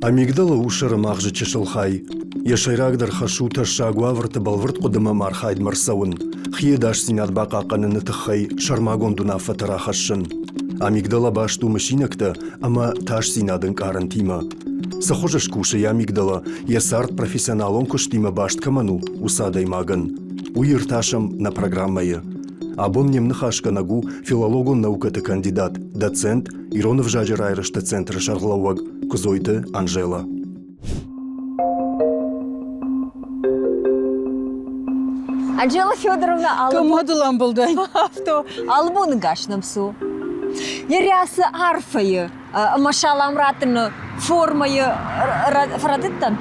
Амигдала ушара мағжы чешылхай. Яшайрагдыр хашута шагуаврты балвырт қудыма мархайд марсауын. Хиедаш синат бақақаны нытықхай шармагондуна фатыра хашын. Амигдала башту машинакта, ама таш синадын карын тима. Сахожаш кушай амигдала, ясарт профессионалон куштима башт каману, усадай маган. Уирташам на программае. Абон немнахашка нагу филологон наукаты кандидат, доцент, Иронов жаджи райрышты центра шарглауаг, Кузойты Анжела. Анжела Федоровна, Камадылам булдай. авто албуны гашнамсу. Ярясы арфайы, машаламратыны формайы фрадыттан.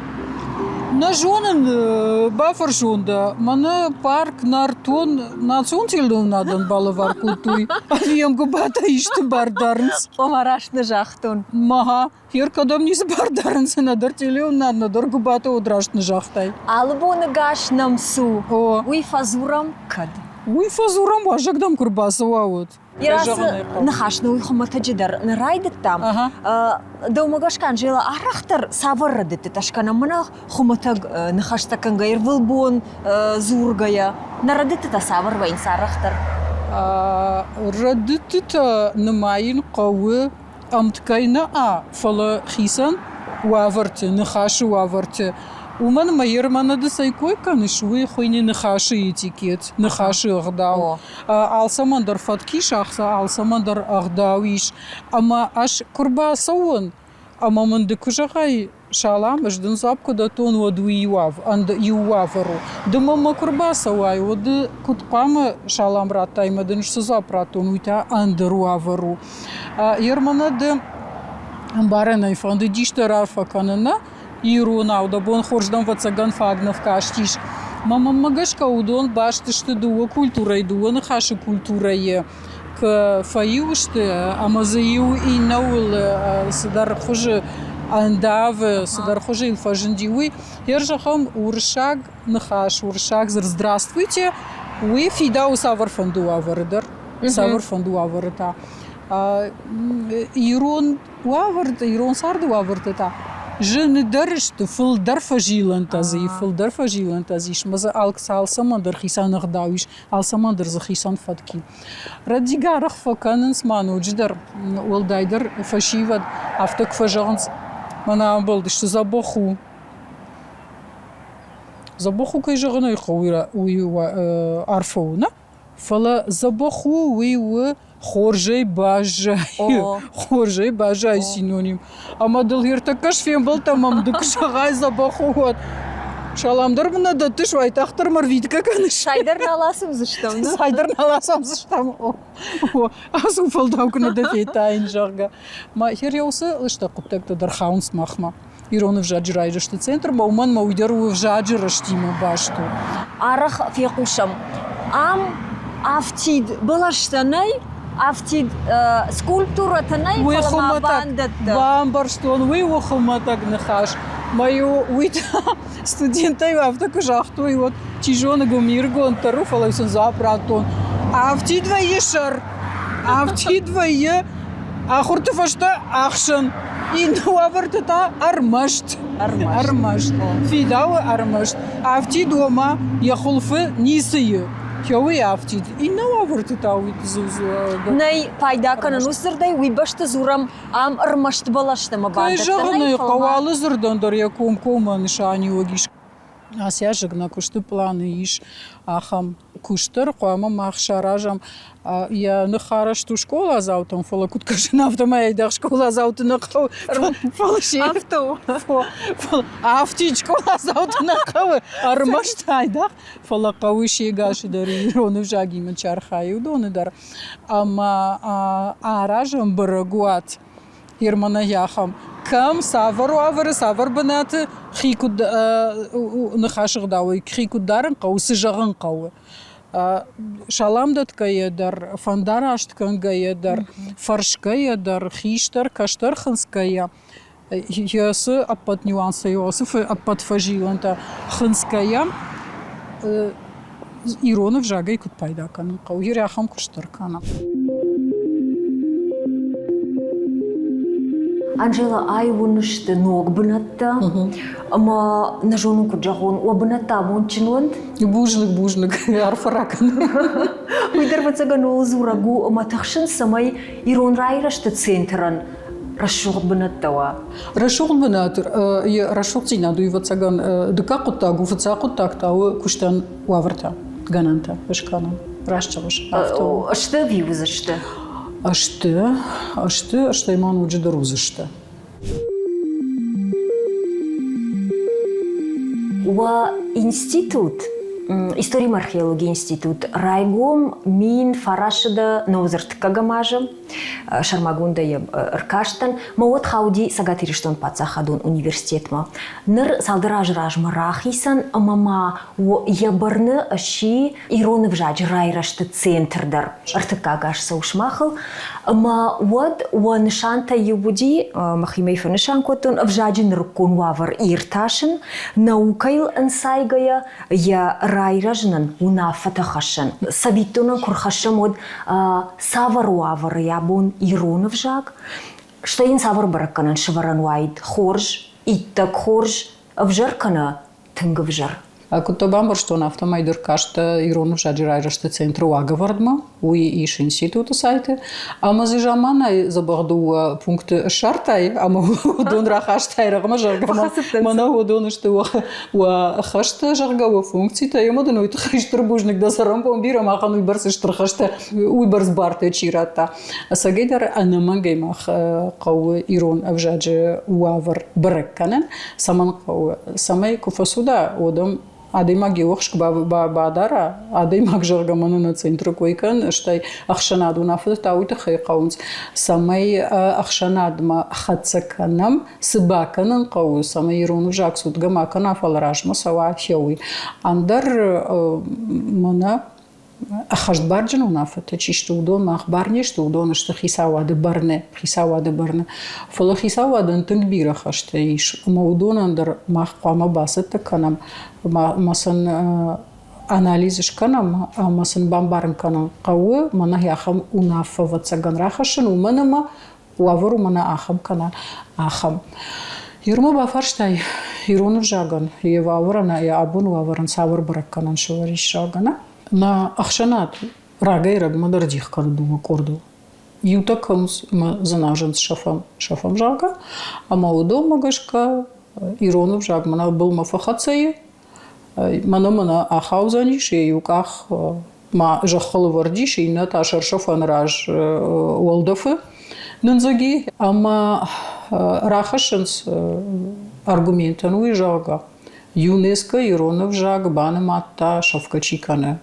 На жонын бафар жонда. Маны парк нартон национ телдунадан балывар култуй. Авиям губата ишты бардарынс. Омарашны жақтун. Маха, хер кадам низ бардарынс надар телеунадан надар губата одрашны жахтай. Албуны гашнамсу. О, Уй фазурам кад. уй фазурам ажагдам курбасова вот. Ярасы нахашны уйхумата жидар нарайдыттам. Даумагашка Анжела арахтар савыррыдыты ташкана мына хуматаг нахаштаканга ирвылбон зургая. Нарадыты та савырвайн сарахтар. Радыты-то нымайын қауы амткайна фала хисан уаварты, нахашы уаварты. Уман майырманады сайкой канышуы хойни нахашы этикет, нахашы ағдау. Алсамандар фаткиш ақса, алсамандар ағдауиш. Ама аш курба сауын, ама манды күжағай шалам, ждын запкада тон воду иуавару. Дымама курба сауай, воды кутпамы шалам ратаймадын запратон уйта андыруавару. Ерманады баранай фанды диштарар факанына, Ирунауда бон хорждан вацаган фагнов каштиш. Мама магашка удон баштышты дуа культура дуа нахаши культурае к фаюшты амазаю и наул садар хуже андавы садар хуже илфажендиуи ержахам уршаг нахаш уршаг здравствуйте уи фидау савар фандуавардар савар фандуаварта ирон уаварда ирон сардуаварда Жны дарышты фылдар фажилан тазы, фылдар фажилан тазиш. Маза алсамандар хисан ағдауиш, алсамандар за хисан фатки. Радигарах факанын сману джидар, олдайдар фашивад, авток фажанс. Мана амбалдышты забоху. Забоху кай жағына уйва арфауна. Фала забоху уйва Хоржей бажай, хоржей бажай синоним. Ама дылгертакаш фем был тамам дукшагай забахуат. Шаламдар мына да ты швайтахтар марвитка каныш. Шайдар наласым зыштам, да? Шайдар наласам зыштам. Асу фалдавкына да фейтайн жага. Ма хер яусы лышта куптекта дархаунс махма. Иронов жаджи райрышты центр, мауман мауйдару в жаджи раштима башту. Арах фекушам. Ам автид балаштанай, автид скульптура танай фалама бандатта. Бамбарштон, уй ухуматак нахаш. Мою уйта студентай автоку жахту и вот чижона гумиргон тару фалайсон запратон. Автид ваешар, автид вае, ахурты фашта ахшан. И нуавартата армашт. Армашт. Фидау армашт. Автид дома яхулфы нисые. Хёвый автид. И нуавартата уйт Най пайда канан усырдай уйбашты зурам ам армашт балаштама бандатта. Кайжағыны қауалы зырдандар я ком-коман шани огиш. Ася жыгна кушты планы иш ахам куштыр қоама махшаражам я нахарашту школа заутам фола куткашын автомайдах школа заутына қау фалши авто авти школа заутына қау армаштайдах фола қауы шегаши дар Иронов жагимын чархай удоныдар ама аражам барагуат Ермана яхам кам савар банаты хикуд нахашық дауы хикударын қаусы жағын қауы шалам датка едар фандар аштканга едар фаршка едар хиштар каштар хынская ясы аппат нюансы ясы аппат фажиланта хынская Иронов жагай кут пайда канын қауы яхам куштар канам Анжела айвунышты ног бынатта. Ама нажону куджагон о бынатта мончинунд. Бужлык, арфаракан. Уйдар вацаган ол зурагу ама тахшын самай ирон райрашты центран. Расшуг бынаттава. Расшуг бынатыр. Расшуг тина дуйвацаган дыкакуттагу фацакуттактау куштан уаврта. Гананта, вешканан. Расчавыш. Ашты вивузашты? Ашты иман уджи дарузашты. Уа институт, история археологии институт, райгом мин фарашыда новзыртка гамажа, шармагунда еб ркаштан, мауат хауди сагатириштон пацахадун университетма. Ныр салдыраж марахисан, мама ябарны аши ироны вжач райрашты центрдар. Артыка гаш саушмахал, ма уад нышанта юбуди, махимейфа нышанкотун, вжаджин рукун вавар ирташын, наукайл ансайгая, я райражнан унафатахашын. Савитунан курхашын од савар вавар ябун ироны вжак. Штайын савар бараканан шываран вайд хорж, иттак хорж, вжаркана тынғы вжар. Ако бамбар што на автомайдер кашта ирону жаджирайрашты центру агавардма, уи иш института сайты, ама за жамана забарду пункт шартай, ама удон рахаштай рагма жаргама, мана удон што уа хашта жаргава функции, та ема да нојт хиштр бужник да сарам помбира махан уи барс штрхашта, уи барс барте чирата. Сагедар анамангаймах қау ирон авжаджи уавар баракканен, саман қау самай куфасуда одам Адаймаг юхшк бадара, адаймаг жаргамана на центру койкан, штай ахшанаду нафут тауита хайқаунц. Самай ахшанадма хацаканам сбаканан қау, самай ирону жаксут гамакана фалражма сава хеуи. Андар мана ахашт барджан унафата, чишто удон махбарне, что удон что хисавады барне. Фала хисавадан тынгбира хашта иш. Ма удон андар махқама басата канам. Масан анализиш канам, масан бамбарн канам. Қауы мана яхам унафа вацаган рахашын, уманама уавару мана ахам кана ахам. Юрма бафарштай ирону жаган, еваврана я абун уаваран савар баракканан шавариш жагана. На ахшанат рагай рагма дардих карду корду. Ютакамс занажен с шафам жага, а маудо магашка ирону жаг мана был мафахацае, мана ахаузаниш и юках ма жахал вардиш и ната шаршафан раж уалдафы нанзаги, ама рахашенс аргументан уижага. ЮНЕСКО иронов жаг бана матта шавкачикане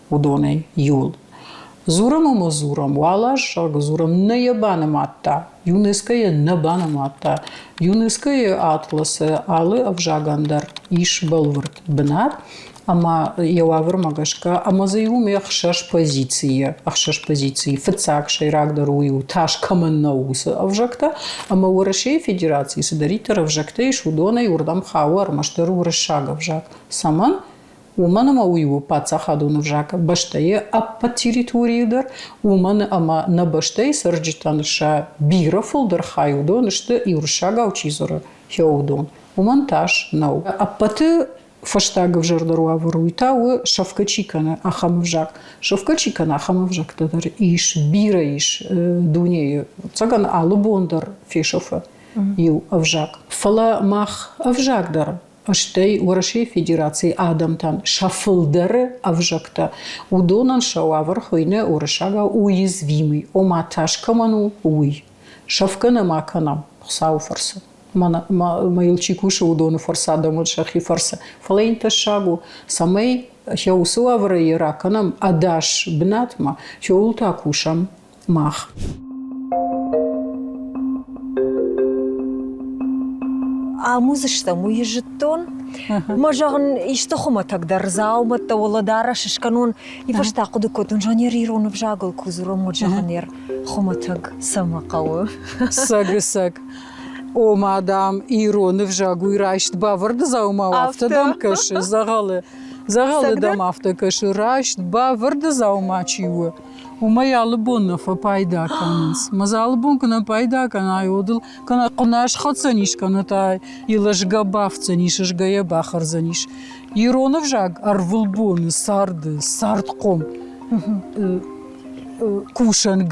удоней юл. Зурам уалаш жаг зурам не бана матта. ЮНЕСКО не бана матта. ЮНЕСКО атласы алы авжагандар иш балвард бнат. Ама явавр магашка, ама заюми ахшаш позиции, фацак шайрак дарую, таш каменнауса авжакта, ама урашей федерации садаритер авжакта иш удона юрдам хауар маштер урашага авжак. Саман уманама уйу пацахаду навжака баштае аппа территории дар, уман ама на баштае сарджитаныша бира фулдар хаюдон, что и уршага учизора хеудон. Уман таш нау. Аппаты фаштагов жардару аваруйта у шавкачикана ахамвжак. Шавкачикана ахамвжак тадар иш бира иш дунею. Цаган алубондар фешофа ю авжак. Фала мах авжак дар. Аштей урашей федерации адамтан шафылдары авжакта. Удонан шауавар хойне урашага уязвимый. Оматаш каману уй. Шавкана маканам сауфарса. Маилчикуша удону форса дамут шахи форса. Фалейнта шагу самей хеусуавра ираканам адаш бнатма хеулта кушам мах. А музышта муежеттон? Мажаган иштохума тогда рзаумата оладара шишканун и фашта кудукотун жанер иронов жагал кузуро мужаганер хуматаг самакау. Саг. О, мадам, иронов жагу ирашт баварда заума автодам каши загалы дам автокаши рашт баварда заума чиу. وما يعلبون فبايدا كانس ما زعلبون كنا بايدا كنا يودل كنا قناش خدسنيش كنا تا يلش جبافتنيش جاية باخر زنيش يرون فجاج أرفلبون سارد قوم كوشن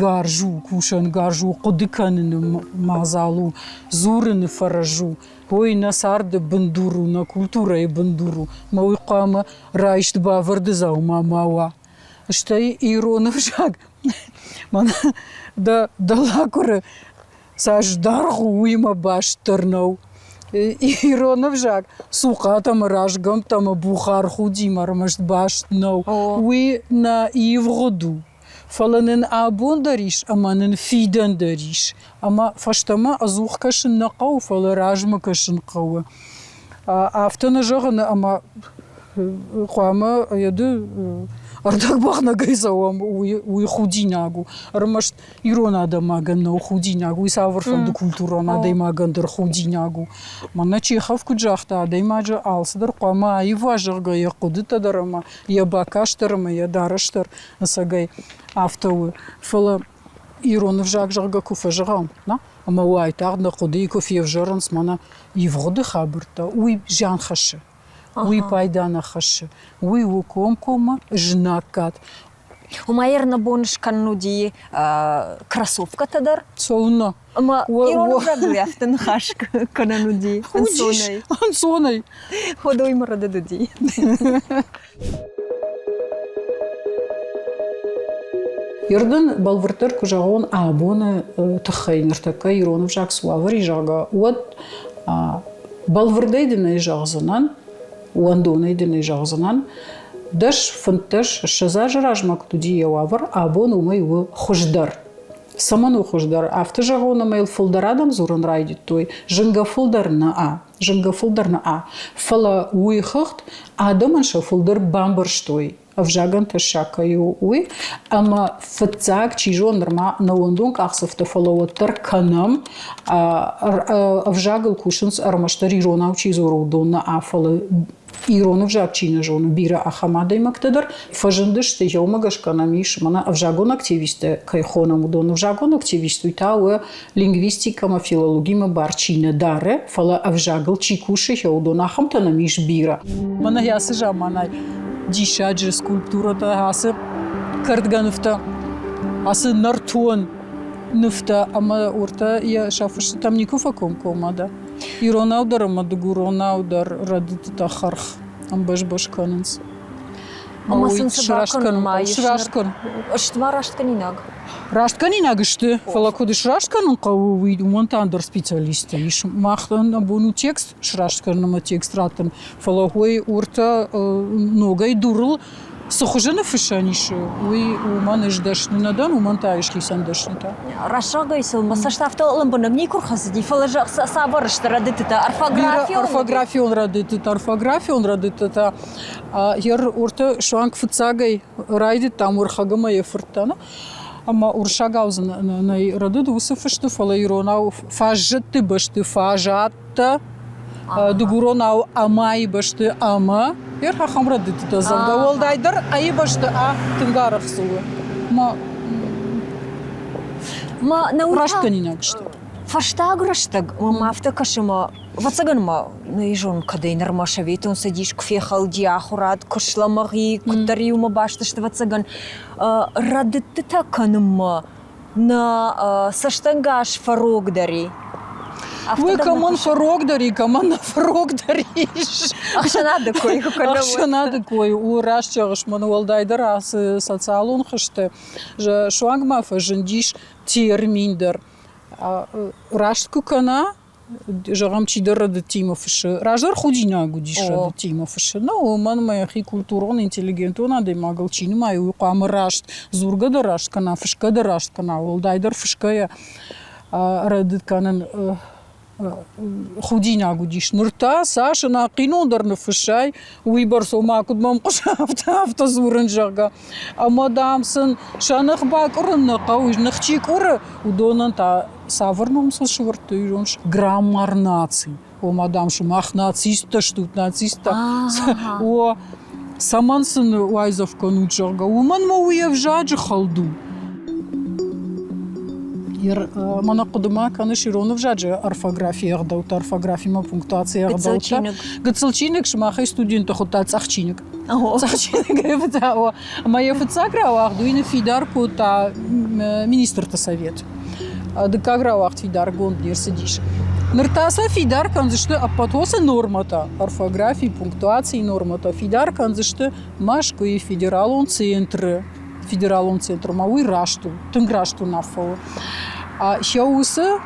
جارجو قدكان مازالو زورن فرجو هوي نسارد بندورو نا كولتورة بندورو ما ويقام رايشت بافرد زاو ما ماوا اشتاي يرون فجاج من دا لاكور ساش دارغو ويما باش ترنو يرون فجاج سوقا там ражгам там бухар худи мармаш باش نو وي نا يفغدو فلنن أبون دريش أما نفيدن دريش أما فشتما أزوخ كشن نقو فلراجم كشن قوة أفتنا جغن أما قوامة يدو أردك بخنا جيزاوام ويخوديناغو رمشت يرونا دا ماغن نو خوديناغو يسافر فند كولتورانا داي ماغن در خوديناغو مانا چيخاف كجاختا داي ماجا алсдыр قوامة يواجغ يقودتا درما يباكاشترما يدارشتر نساغي أفتوي فلا يرون فجاك جغا كوفا جغام نا أما واي تاغ نقودي كوفي فجرنس مانا يفغد خابرتا وي جان خش وي بايدانا خش وي وكوم كوما جناكات ومايرنا بونش كانودي كراسوفكا تدر صونا أما يرون فجاك يفتن خاش كانودي انصوني خدوي مرة دودي يردن بالفرتر كجاون أبونا تخين ارتكا يرون فجاك سوافري جاغا ود بالفردي دنا يجاغزنان واندوني دنا يجاغزنان داش فنتش الشزاج راجمك تدي يوافر أبون ومي خجدر سمنو خجدر أفتر جاغونا ميل فلدرادم زورن رايدي توي جنگا فلدر نا فلا ويخخت آدمانشا فلدر بامبرشتوي أفجاغن تشاكيو وي أما فتاك تيجون نرما نوندون كأخصف تفلو تركنم أفجاغل كوشنس أرمشتري رونا وشيزورو دونا أفل يرون فجاك تشينا جون بيرا أخمادي مكتدر فجندش تيوم غشكنا ميش منا أفجاغون أكتيفيست كيخونا مدون أفجاغون أكتيفيست ويتاوه لينغويستيكا ما فيلология ما بارчина داره فلا أفجاغل تشيكوشي يودون أخمتنا ميش بيرا منا ياسجا منا ديشاج سكولبتورة هاسه كردغا نفتا هاسه نرتون نفتا أما ورتا يا شافش там никакого кома يرونا ودر ما دغورونا ودر ردت تخرخ ام باش كاننس أما سنسباكن ما يشراشكن اشتما راشتكنيناغ راشتكنيناغ شتي فلا كودش راشتكن قوي ومونтан дер специалист иш махтан абуну текст шрашткан на текст ратен фала хой урта ногай дурл سخجنا فشانيش وي ومانش داش ندان ومنتايش كيسان داش نتا راشاغا يسل مساشتافتا لمبنم نيكور خزدي فلجا صابرش ردتتا орфографион ردتتا ير урта шванг фцагай райдит там урхагама ефртана أما ورشاغاوزن ناي ردد وسفشت فلا يروناو فاجت بشت فاجات دغورونا أماي بشت أما يرها خمرة دتتا زلدا والدايدر أي بشت تنغارخ سوى ما نورتا راشتني ناقشت فاشتاغ راشتاغ ما افتكاشما واتساغن ما نيجون كدينر ما شويتون سديش كفي خالدي آخرات كشلامغي كتريو ما باشتشت واتساغن ردتتا كنما نا ساشتنغاش فروق داري وي كمان فروق داري كمان فروق داريش أخشنا دكوي وراشتغش من والدايدر عس социалун خشته شوانغ ما فجنديش تيرميندر راштку кана жагам чидер дтима фш раждар худина гудиш дтима фш но ман моя хи культурон интеллигентона де магалчини маю қам рашт зурга да рашт кана фшка да рашт кана волдайдер фшкая радит канан خودينا قديش نرتا ساش ناقينو در نفشاي ويبرسو ما كنت ممقش هفتا زورن جاغا اما دامسن شانخ باقر نقاوش نختيك ور ودونن تا سافرنوم سشورت يجونش граммар наций о мадам шмах нациста штут нациста о самансын вайзов конучага уман моуев жаджи халду Мана кудыма каныш иронов жаджи орфография гдаута, орфография пунктуация гдаута. Гцелчинек шмахай студента хута цахчинек. Цахчинек это моя фицакра вахдуина фидар кута министр-то совет. Декагра вахд фидар гонд нерсидиш. Ныртаса фидар канзышты апатоса нормата, орфографии, пунктуации нормата. Фидар канзышты машку и федералон центр мауи рашту, тынграшту нафау. А щаусы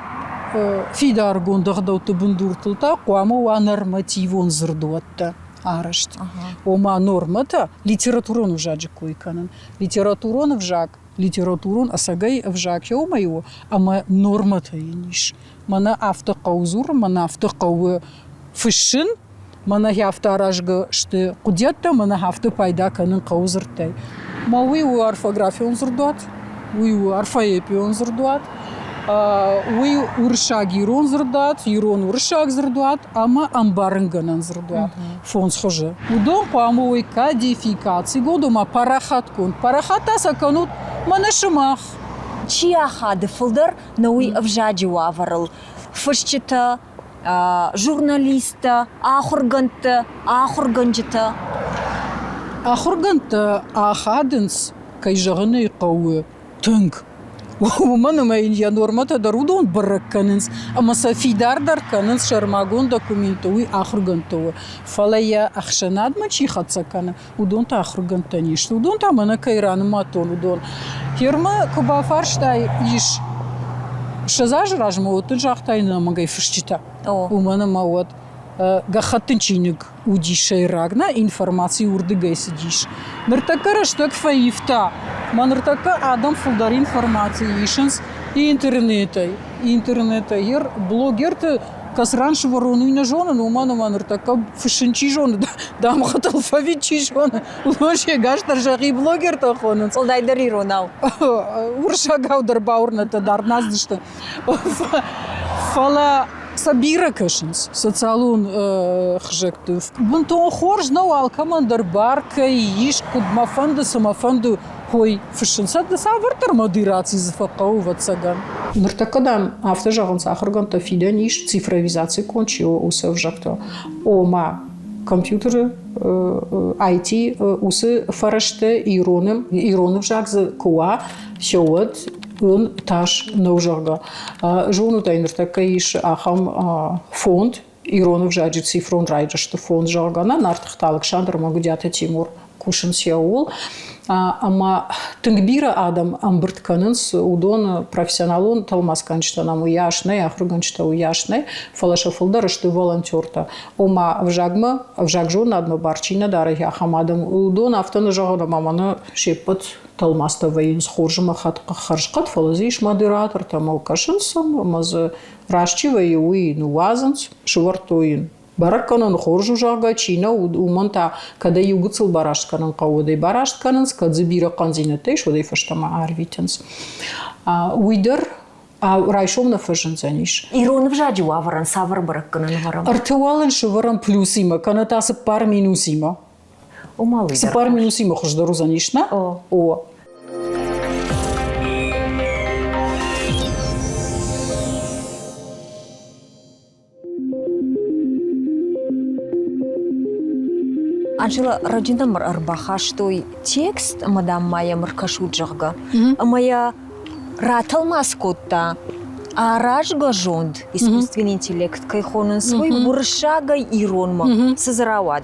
фидар гондагдауты бундуртылта, куама уа нормативон зырдуатта арашт. Ома нормата литературон вжаджи койканын. Литературон вжак. Литературон асагай вжак яумаю, ама нормата ениш. Мана авто каузур, мана авто кау фышын, мана яфта аражга шты кудетта, мана авто пайда канын каузыртай. Мауи у орфография он зырдуат, у орфоэпия он зырдуат, уи уршаг ирон зырдуат, ирон уршаг зырдуат, ама амбарынганан зырдуат. Фонс хоже. Удон паму уи кодификации годома парахат кон. Парахата саканут манашымах. Чия хады фылдыр науи вжаджи ваварыл. Фышчыта, журналиста, ахурганджыта. Ахурганта ахадынс кайжағыны қауы түнг. Уманы майын я нормата дарудон баракканынс, амаса фидардар канынс шармагон документы уй ахургантауы. Фалая ахшанадма чихатсаканы, удонта ахурганта ништы, удонта мана кайраны матон удон. Херма кубафарштай иш шазаж ражмауытын жақтайны амагай фышчита. Уманы мауат. Гахаттынчинник удишай рагна информации урдыгай сидиш. Ныртака штук фаифта. Маныртака адам фулдар информации ишенс и интернета. Ер блогер-то касранш воронуйна жона, но маныртака фышинчи жона. Дам хат алфавитчи жона. Лоше гаштар жаги блогер-то хонын. Солдайдар иронау. Уршагаудар баурната дарназдышты. Фала Сабира кашинс, социалун хжектыв. Бунтон хорж нау алкамандар барка и иш кудмафанды самафанды хой фышинса да савартар модерации зафакау ватсаган. Ныртакадам автожаган сахарганта фидан иш цифровизации кончио усев жакто. Ома компьютеры IT усы фарашты иронов жакзы куа шоуат он таш наужарга. Жону тайныртака иш ахам фонд иронов жаджи цифрон райджашты фонд жаргана нартыхта Александр Магудята Тимур кушин сяул. Ама тынгбира адам амбыртканынс удон профессионалон талмасканчтанам уяшнай, ахруганчта уяшнай, фалашафылдарышты волонтерта. Ома вжагжон одно барчина дары яхамадам удон автоны жағына маманы шеппат талмаста вайын схоржыма харшқат фалазиш модератор там алкашынсам, мазы рашчивай уи нуазынс, швартоин. Баракканан хоржу жага чина уманта когда югуцыл бараштканан каудай барашткананс кадзибира канзинатей шодай фаштама арвитенс. Уйдер райшовна фажензаниш. Иронов жаджи ваваран савар баракканан варам. Артуален шварам плюсима, канатасы пар минусима. О малый. С пар минусима хождару занишна. О. Анжела родина арбаха, что текст мадам моя маркашуджага, моя ратал маскотта, а ражга жонд искусственный интеллект, кайхонен свой буршага иронма созрават.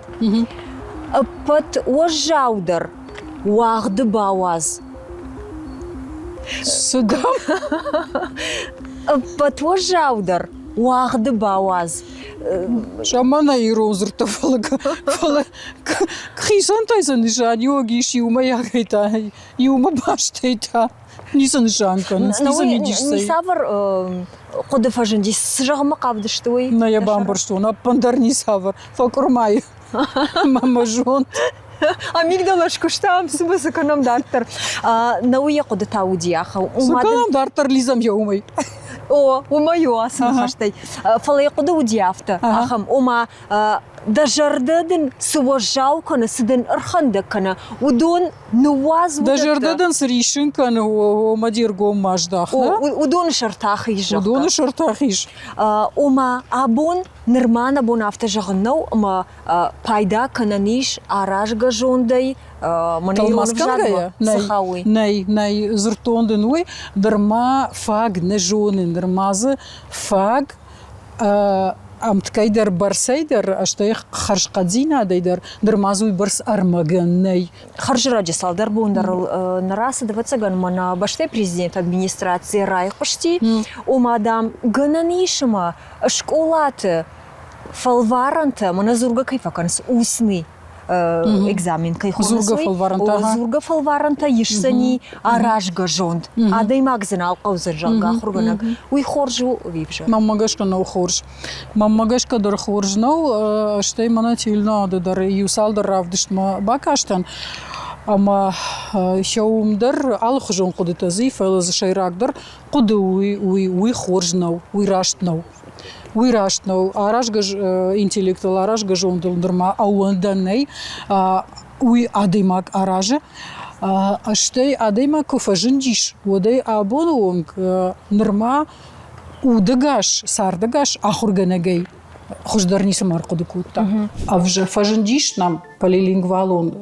Под ожаудар уахды бауаз. Судам? Под ожаудар уахды бауаз. Шамана ирон зырта фала кхисан тайсан нишан йогиш юма ягайта юма баштайта нисан нишанкан нисан идишсай. Нисавар коды фаженди сжагма кавды штуй. На я бамбар что на пандар нисавар факурмай мама жон. Амигдалашку штам субы саканам дартар. Науя коды таудияха. Саканам дартар лизам яумай. О, умаю асым хаштай. Фала якуды удиафта. Ахам, ома دجرددن سوجاو كنا سدن أرخندك كنا ودون نواز دجرددن سريشن كان هو مدير قوم ماش داخله ودون شرطاخي جاك ودون شرطاخيش وما أبون نرمانا بون أفتجغنو ما بايدا كنا نيش أراجغ جوندي Талмаскангая, nei zertonden we, derma fag ne jonen, dermaze fag amtkei der barseider, ashte kharsh qadzina der dermazu bars armagan nei. خرج راجع صالدر بوندر نراس دوتسجن منا بشتى президент администрации رايح بشتي ومادام جنانيشما شكولات فالفارنت منا زورجا كيف كانس أوسني экзамен зурга фалваранта ишсани аражга жонд адай магзинал qawzir jalga khurganag уй хоржу вибжа маммагашка нау хорж маммагашка дар хоржнау штей мана тилна дар юсалдар равдишма бакаштан ама шаумдар алхжон quditazi фэлз шайрагдар qudu уй хоржнау уй раштнау уйраштнау аражгаж интеллектуал аражгаж ондылдырма ауанданей уй адымак араже аштей адыма кофажиндиш водай абонуонг нырма удагаш сардагаш ахурганагей хождарниса маркудукутта авжа фажиндиш нам полилингвалон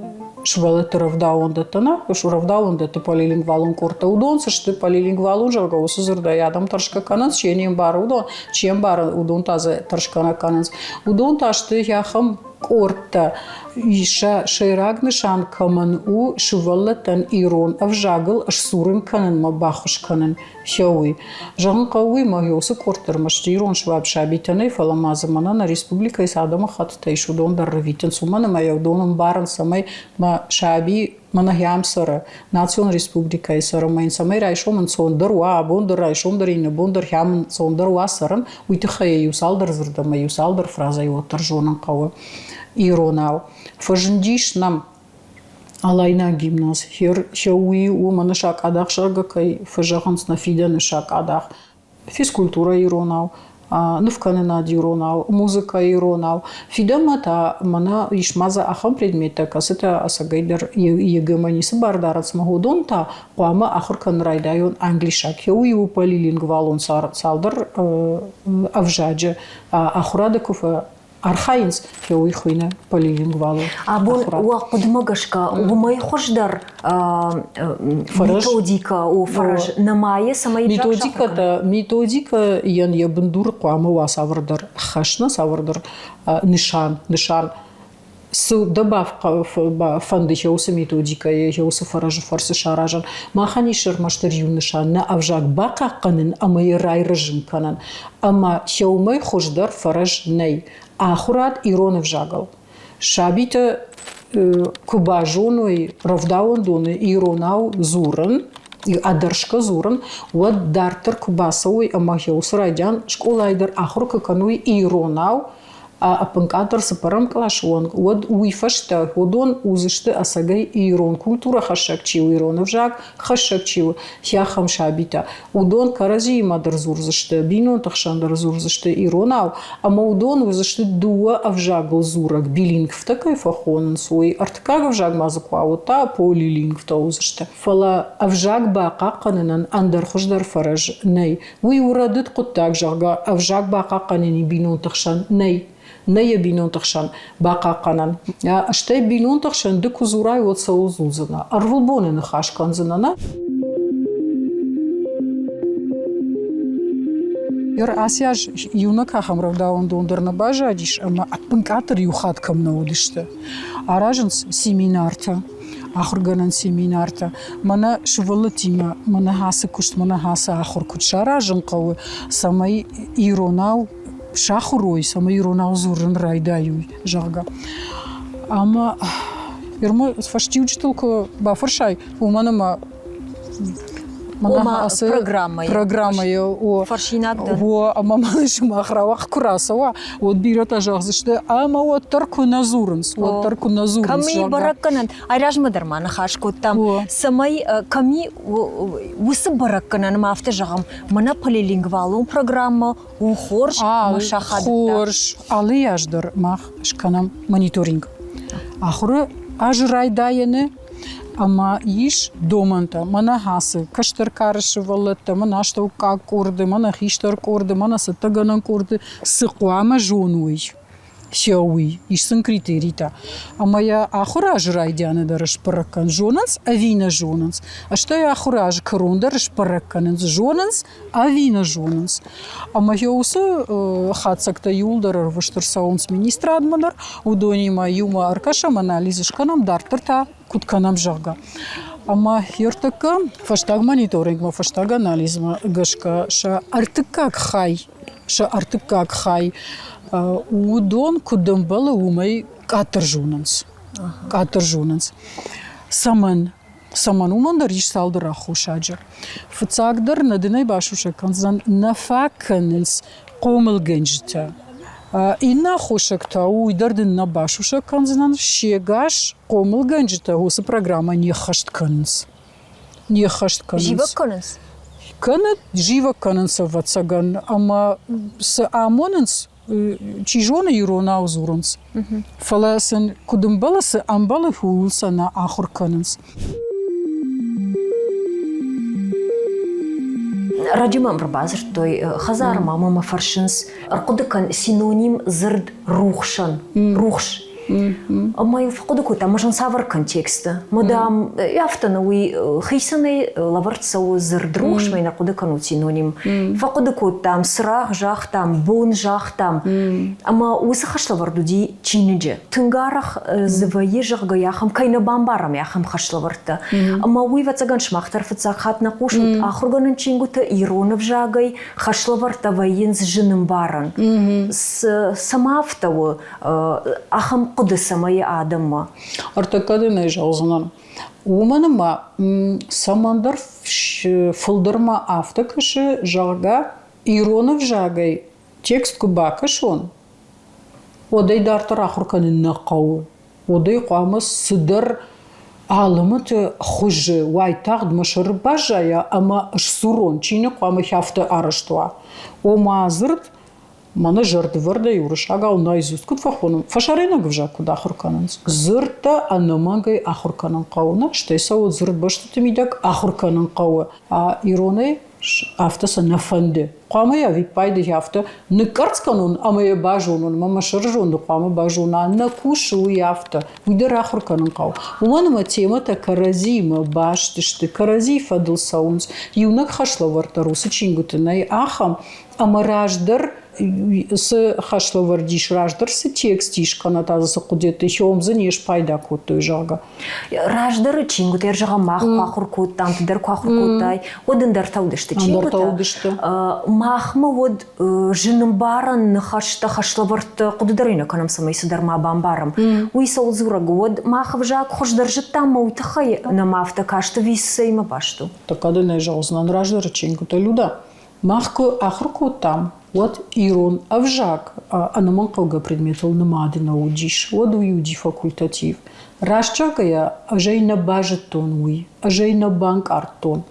швалетеровдаун детана, шуравдаун дете полилингвалун корта удон, саште полилингвалун жалга усузурда ядам таршка канац, чиеним бар удон, чиен бар удон тазе таршкана канац. Удон таште яхам корта иша шейрагны шан каман у швалетен ирон авжагл ашсурим канан мабахуш канан хяуи. Жан кауи магиосы кортер машти ирон шваб шабитане фаламазамана на республика и садама хат тейш удон дар равитен сумана мая удоном баран самай ма шаби манахям сара национ республика и сара майн самай райшом сондар ва бондар райшом дарин бондар хям сондар ва саран уйтхае юсалдар зурдама юсалдар фраза его торжонан кауи иронау фажиндиш нам алайна гимназ хер шауи у манашак адах шаргакай фажаханс на фиден шак адах физкультура иронау нуфканена иронау музыка иронау фидамата мана ишмаза ахам предмета касета асагайдер егеманис бардарац магудонта қуама ахуркан райдайон англишак хеуи у полилингвалон салдар авжаджа ахурада куфа архаинс хеуи хуйна полилингвалу абон уа кудмагашка умай хождар методика у фараж намае самай методика ян ябндур қуама ва савардар хашна савардар нишан су добавка фанды хеуса методика хеуса фаражу фарсы шаражан махани шермаштер юнишан на авжак бака канын амай рай режим канан ама хеумай хождар фараж ней ахурат иронов жагал шабита кубажоной равдаундоны иронау зуран адаршка зуран вот дартер кубасовой амахеус радян школайдер ахурка кануи иронау апынкатор сапарам клашон вот уйфашта ходон узышты асагай ирон культура хашакчи иронов жаг хашакчи хяхам шабита удон карази мадар зурзышты бинон тахшандар зурзышты иронау ама удон узышты дуа авжагл зурак билингв такой фахон свой арткаг авжаг мазыкуаута полилингв та узышты фала авжаг бака канынан андар хождар фараж ней уй урадыт куттак жага авжаг бака канени бинон тахшан ней не бинон тахшан бака канан аштай бинон тахшан дыку зурай вот саузузана арвулбоны нахашкан занана Йор асяж юнака хамравдаун дондерна бажадиш ама апынкатыр юхат камнаудиште аражынс семинарта ахурганан семинарта мана швалатима мана хасы кушт мана хаса ахур кучара жынқауы самай иронау шахурой самай иронау зурын райдаюй жага ама ерма фашти учителка бафаршай уманама Ома программая. о Фаршинагдан. о мамалыш махравах красава вот берет ажахзышты ама вот тарку назурынс вот тарку назурынс Ками баракканан айражмадарманы хашкоттам. Самай ками усы баракканан мафта жағам. Мына полилингвалу программа ухорш машахадта. хорш алы яждыр мах шканам мониторинг ахуры ажрайдайыны Ама иш доманта, мана хасы, каштыр карышы валытта, мана штаука курды, мана хиштар курды, мана сатаганан курды, сықуама жонуй, сяуй, ишсын критерита. Ама я ахура ажрайдяны дарыш параккан жонанс, авина жонанс. А что я ахура аж карун дарыш паракканынс жонанс, авина жонанс. Ама я усы хатсакта юлдарар ваштырсаунс министрадмадар, удонима юма аркашам анализышканам дартырта. Кутканам жага. Ама йортака фаштаг мониторинг, фаштаг анализ гашка ша артыкак хай. Удон кудамбала умай катыржунанс. Саман умандар иш салдыра хушаджа. Фцагдыр надынай башуша канзан нафаканынс комыл генжта. Инна хушакта уйдардын на башуша канзан шегаш комыл генжта усы программа не хаштканынс. Жива конынс. Канат жива канынса ватсаган, ама с амонынс чижона юрона узурынс. Фаласын кудымбаласы амбалы хулса на ахур канынс. Раджимам рабазыр той хазар мама фаршинс аркудыкан синоним зырд рухшан рухш. Ама вкудыку там можен савар контекста. Мадам яфтановый хейсаны лаварцау зырд рухш мейна кудыкану синоним. Вкудыку там срах жах там бон жах там. Ама усы хашлавардуди чиниже. Тынгарах звае жахга яхам кайна бамбарам яхам хашлаварта. Ама уй вацаган шмахтар фацак хатна кушут ахурганын чингута иронов жагай хашлаварта ваенс жыным баран. Самафтаву ахам куды самая адамма. Артакады найжалзынан. Уманыма самандар фылдырма автокышы жага иронов жагай текст кубакыш он. Одай дартыр ахурканын нақауы. Одай қуамыз сыдыр алымыты хужы уайтағд мышыр бажая, ама шсурон чины қуамы хафты арыштуа. Ома зырд мана жарды варда юрышагал найзуст кут фахоном. Фашарена гвжа куда ахурканынс. Зырта анамагай ахурканын қауына, штайса от зырд баштыты мидак ахурканын қауы. А иронай автоса нафанды. Қуамы я випайды яфты. Ныкарцканун, ама я бажунун, мама шыржунду, қуамы бажуна, на кушу яфты. Уйдыр ахурканын қау. Уманыма темата каразима баштышты, карази фадыл саунс. Юнак хашла вартарусы чингутынай ахам, ама раждыр с хашлавардиш раждыр с текстиш канатазы кудеты хомзы неш пайда куттой жага. Раждыр чингут ержага мах кахур куттан тидер кахур куттай. Одындар таудышты чингута. Махма вот жыным баран хашта хашлаварты кудыдарына канам самайсы дарма бамбарам. Уйса узура год махав жак хождар жыттама уйтахай на мафта кашты виссейма башту. Такады найжалзынан раждыр чингута люда. Махку ахурку там. Вот ирон авжак, анаман кауга предметол намады наудиш, вот уюди факультатив. Рашчакая ажей на бажетон уй, ажей на банк артон.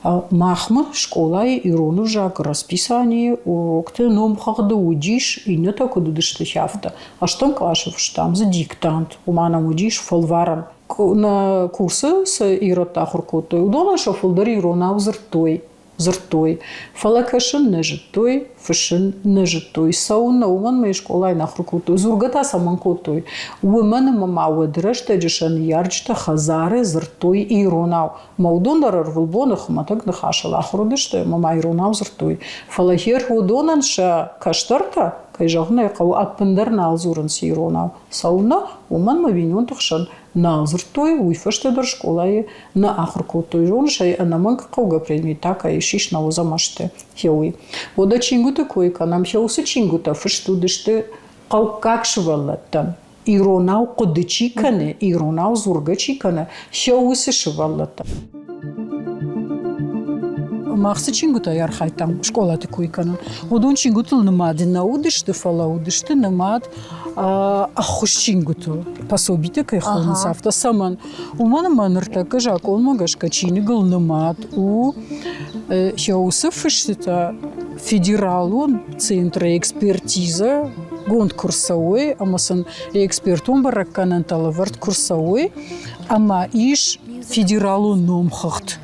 Махма школа и ирон авжак расписание, окты ном хагда удиш, и не так удышты хафта. А что кашев штам за диктант, умана удиш фолварам. На курсы с ирот ахуркотой, удона шофолдар ирона узертой. Зыртой. Фалакашын нежитой, фашын нежитой. Сауна уман мэй школай нахрукутой. Зургата саманкотой. Уэманы мамауэ драшта джишан ярджта хазары зыртой и иронау. Маудондарар вулбонах матак нахашал ахрудышта мама иронау зыртой. Фалахер худонан ша каштарта кайжагна қау аппындар налзурын сейронау. Сауна уман мавиньон тахшан назыртой уйфаштадар школай на ахрукотой. Жон шай анаман қауга предметака и шиш на узамашты. Хеуи. Ода чингута койка нам хеусы чингута фаштудышты қау какшывалаттан. Иронау қудычиканы, иронау зургачиканы хеусы шывалаттан. махсы чингута ярхай там школа такой канан. Одон чингутл намад наудышты фалаудышты намад ахуш чингуту пособите кай хон сафта саман. У мана манрта кажак он магашка чингл намад у Хеусыфышта федералун центра экспертиза гонд курсовой, амасан экспертун баракканан талаварт курсовой, ама иш федералун номхахт.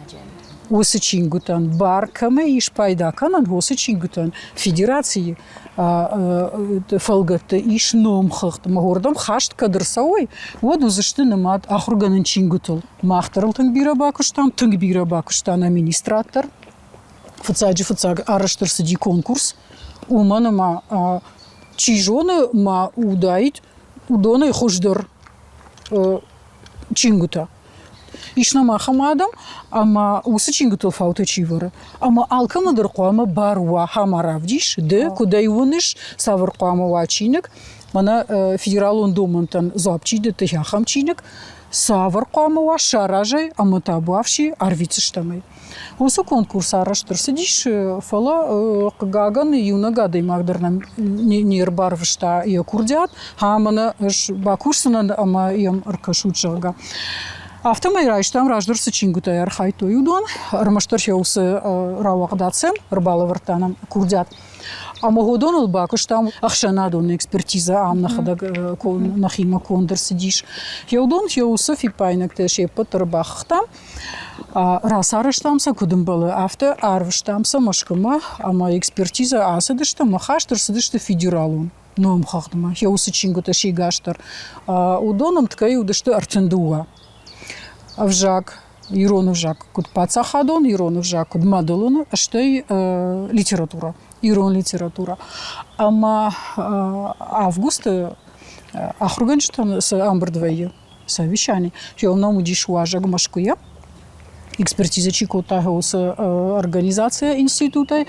Осы чингутан баркаме иш пайдаканан осы чингутан федерации фалгатта иш номхахт. Магордам хашт кадрсовой, вот узышты намат ахурганан чингутал. Махтарал тангбирабакуштан, тангбирабакуштан администратор. Фацаджи араштар сади конкурс. Уманама чижоны ма удаит, удона и хождар чингута. Ишнама хамадам, ама усы чингутал фаута чивара. Ама алкамадыр қуама баруа хамаравдиш, де куда ивоныш савар қуама вачинек. Мана федералун домантан запчиде тахахам чинек. Савар қуама ва шаражай, ама табуавши арвицыштамай. Осы конкурс араштыр сидиш фала гаган юна гадай магдырнам нер барвышта я курдят, хамана бакурсынан ама ям аркашучага. Автомай райштам раждырсы чингутай архайто юдон, армаштар хеусы равагдатсем, рбалавартанам курдят. Ама годонул бакуштам ахшанадон экспертиза амнахада нахима кондыр сидиш. Хеудон хеусы фипайнак теше патырбахтам. Расарыштамса кудымбалы авто арвыштамса машкыма, ама экспертиза асыдышта махаштыр сыдышта федералун. Ном хахтыма, хеусы чингута шигаштыр. Удоном ткай удышты артендуа. Авжак, Иронов жак, куд пацахадон, Иронов жак, куд мадалуна, аштай литература. Ирон литература. Ама август ахруганштан с амбрдвее совещание. Я нам удиш важаг машкуя. Экспертиза чикота с организация института.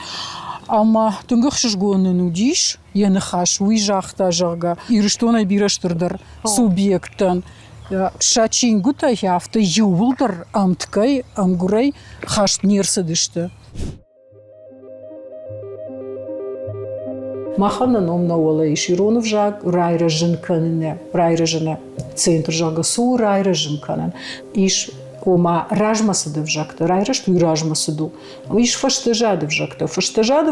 Ама тунгахшиш гонны нудиш. Я нахаш уижахта жага. И что набираштырдар субъектан. Шачингута яфта ювулдар амткай амгурай хашт нерсадышты. Махана номна ола иш Иронов жаг райра жынканіне, райра жына центр жага су райра жынканын. Иш кома ражмасыды в жакта, райра шту и ражмасыду. Иш фаштажады в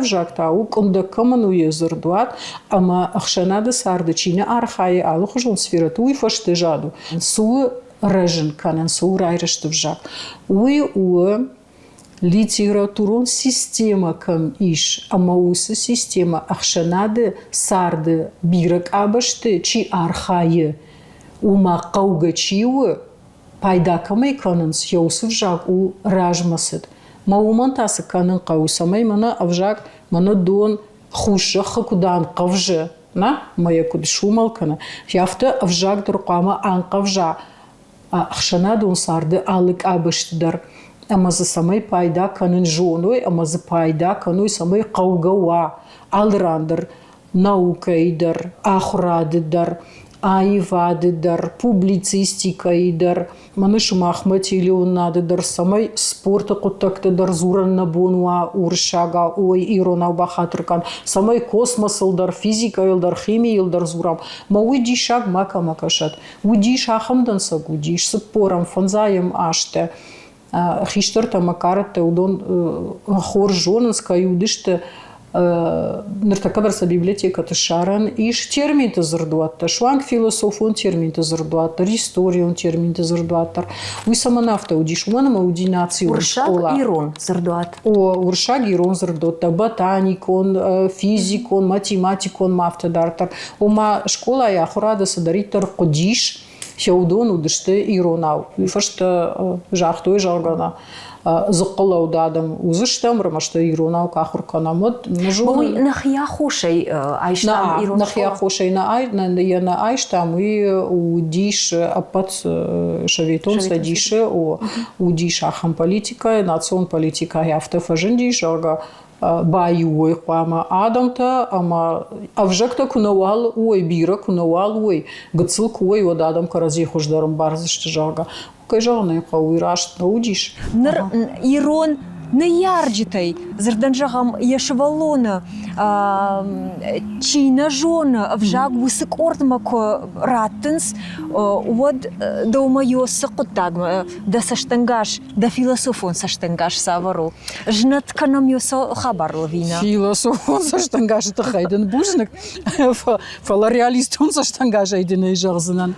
жакта, аук онда каману езырдуат, ама ахшанады сарды чина архай алухажон сферату и фаштажаду. Су райжынканын, су райра шту в жак. Уи литературон система кам иш, амаусы система ахшанады сарды бирак абашты чи архайы ума қауга чиуы пайда камай канынс яусыв жак у ражмасыд. Мауман тасы канын қаусамай мана авжак мана дон хушы хакудан қавжы. На, мая куд шумал кана. Яфты авжак дұрқама анқавжа. Ахшанады он сарды алык абаштыдар. Амазы самай пайда канын жоной, амазы пайда каной самай қаугауа, алрандыр, наукайдар, ахрадыдар, айвадыдар, публицистикайдар, манышым Ахмат Илеонадыдар, самай спорта құттақтыдар, зуранна бонуа, уршага, ой, иронау бахатыркан, самай космосылдар, физикайылдар, химиялдар зурам, ма уйди шаг мака-макашат, уйди шахамдан саг, уйди сыппорам, фанзаем ашты, хиштарта макарата удон хор жонанска юдышты ныртакадарса библиотеката шаран иш терминты зырдуаттар шванг философон терминты зырдуаттар историон терминты зырдуаттар уйсаманафта удиш уманама удинации уршаг ирон зырдуат уршаг ирон зырдуатта ботаникон физикон математикон мафтадартар ума школа яхурада садариттар кудиш Хеудон удышты иронау. Фашта жахтой жаргана. Зыққылау дадым узыштам, рамашта иронау кахурканамот. Бой нахия хошей айштам иронау. Нахия хошей на айштам и удиш апат шаветон садише удиш ахам политика, национ политика яфта фажинди жарга. Баюй қуама адамта, ама авжакта кунавал ой, бира кунавал ой, гыцылк ой, вот адам карази хождарым барзышты жага. Кай жағына қауырашт наудиш. Ныр ирон не ярджитай, зерданжагам ешевалона, чина жона, вжаг высок ортмако раттенс, вот да умайо сакотагма, да саштангаш, да философон саштангаш савару. Жнат канам йосо хабар лавина. Философон саштангаш это хайден бужник, фалареалистон саштангаш айден ежарзынан.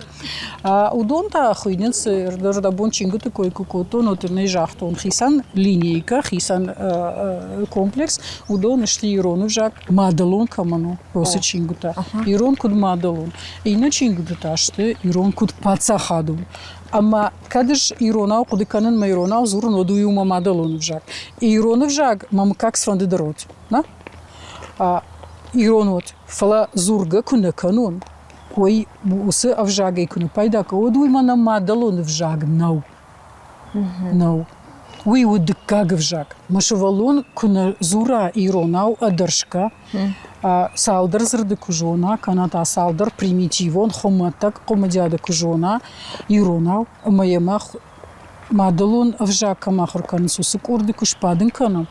Удонта хуйнец, да бончингу такой кукото, но ты не жахтон хисан линейка, хисан комплекс, удон шли ирону жак мадалон каману, росе чингута. Ирон куд мадалон. И на чингута таште, ирон куд пацахаду. Ама кадыш иронау кудыканын ма иронау зурун одуюма мадалон вжак. И ирон вжак мам как сфанды дорот, на? Иронот фала зурга куна канун. Ой, усы авжага и куна пайдака одуюма на мадалон вжак нау. Нау. Уи удыкка гвжак. Машевалон куна зура иронау адыршка. Салдар зырды кужона, каната салдар примитивон, хоматак, комадиада кужона, иронау, маямах, мадалон авжака махаркан сусык урды кушпадын канам.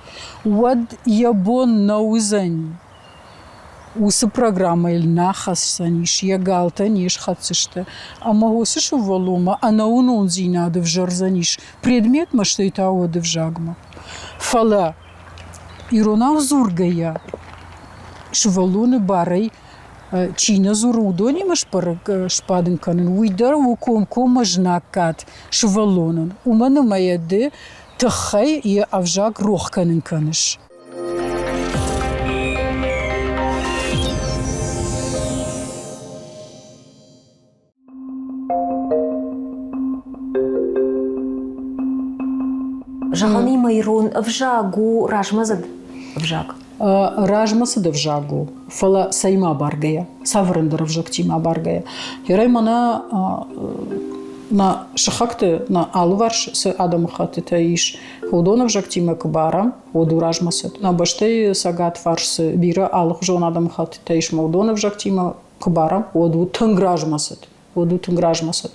Уад ябон наузань. Усы программа или нахасаниш, ягалта ниш хациште. А могосиш увалума, а наунун зинады в жарзаниш. Предмет маштайта оды в жагма. Фала. Иронау зургая. Швалуны барай. Чина зурудо немаш парак шпадын канын. Уйдар вуком кома жнакат швалунын. Уманы маяды тахай и авжак рох канын каныш. Жагани майрон вжагу ражмазад вжаг. Ражмасы да вжагу. Фала сайма баргая. Саврендер вжак тима баргая. Ярай мана на шахакты на алварш с адам хаты таиш. Худона вжак тима кбара. Оду ражмасет. На баште сагат фарш бира алх жон адам хаты таиш. Маудона вжак тима кбара. Оду тангражмасет. Оду тангражмасет.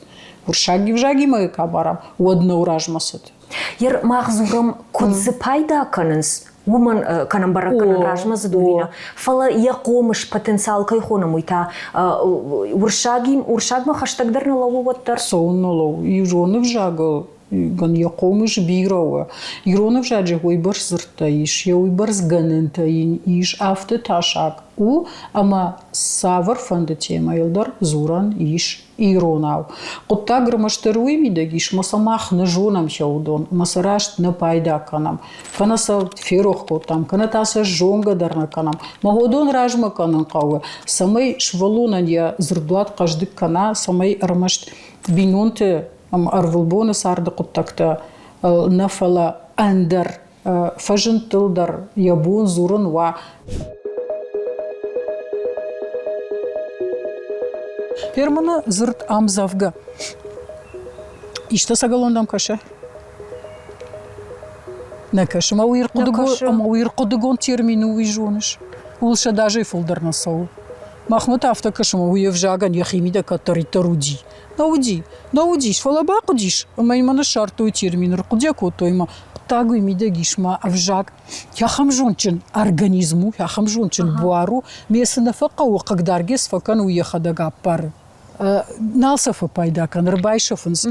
Уршаги вжаги май кабара. Одно ражмасет. Ер махзурам кудзы пайда канынс. Уман канам баракана ражмазы дувина. Фала якомыш потенциал кайхона муйта. Уршагма хаштагдарна лаву ваттар. Соунна лаву. И жоны вжага. Ган якомыш бирава. Ироны вжаджи ойбар зыртаиш. Я ойбар сганентаин. Иш авты ташак. У ама савар фанды тема елдар зуран иш иронау. Кутта грамаштыруи мидагиш масамах на жонам хяудон. Масарашт на пайда канам. Канаса ферох котам. Канатаса жонга дарна канам. Магодон ражма канан кауы. Самай швалунан я зрдлат каждык кана. Самай армашт бинонте арвылбоны сарды куттакта. Нафала андар. Фажын тылдар. Ябун зуран ва. Пермана зырт амзавга. Ишта сагалондам каша? Не каша. Ма уир кудыгон термину уижоныш. Улша даже и фулдар насау. Махмут авто каша ма уев жаган яхимида катари таруди. Наудиш, фалаба кудиш. Маймана шарту термин ркудя котойма. Тагу имида гишма авжак. Яхам жончен организму, яхам жончен буару. Месена фака уакагдаргес факан уехада гаппар. Налсафа пайда кан рбайшафынс.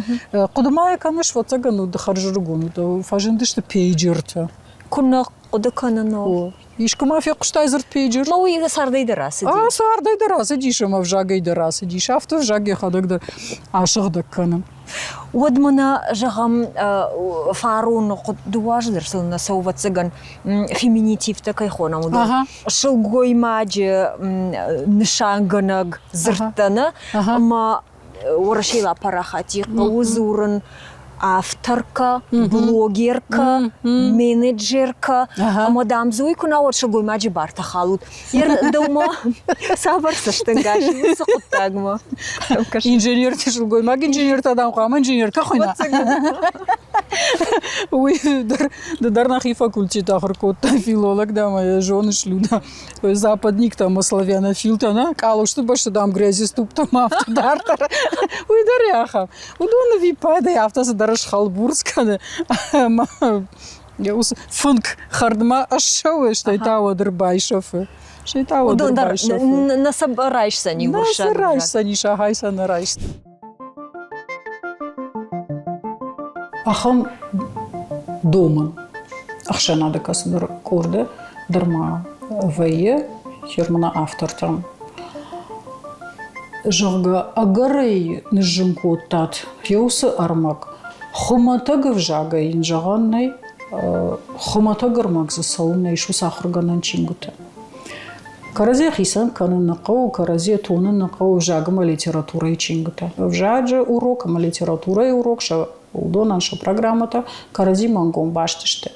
Кудумая каныш ватагану дахаржыргуну. Да фажындышты пейджерта. Куна кудыканано. Ишка мафия куштай зырт пейджер. Ну уйга сардайды расы. Сардайды расы дишам авжагайды расы диш. Авто вжаге хадагдар ашыгдак каным. Одмана жагам фарун дуаждыр сылна сауватсыган феминитив такай хонамуда. Шылгой маджи нышанганаг зыртаны, ма урашила парахати каузурын авторка, блогерка, менеджерка, мадам Зуйкуна от шылгой маджи барта халут. Ер дома сабарса штангаши, сахуттагма. Инженер шылгой маг инженер тадам хам инженер кахойна. Уй дар нахи факультет ахыркот филолог да моя жена шлюда. Западник там славянофил тана, калу что башы дам грязи ступ там автодар. Уй даряха. Удона випада автоса дараш халбурскана. Функ хардма ашшавы, что это одырбайшафы. Что это одырбайшафы. Насобираешься не гурша. Насобираешься, не шагайся, нарайся. Ахам дома. Ахшанада касыдыр корды, дырма вейе, хермана автор там. Жага агарей нежинку тат, хеусы армак. Хоматагов жага инжаганной, хоматагармак засаунной шус ахырганан чингута. Каразе хисан канун нақау, каразе тонын нақау жагыма литература и чингута. В жаджа урок, ама литература и урок, ша удонан ша программата, карази мангон баштышты.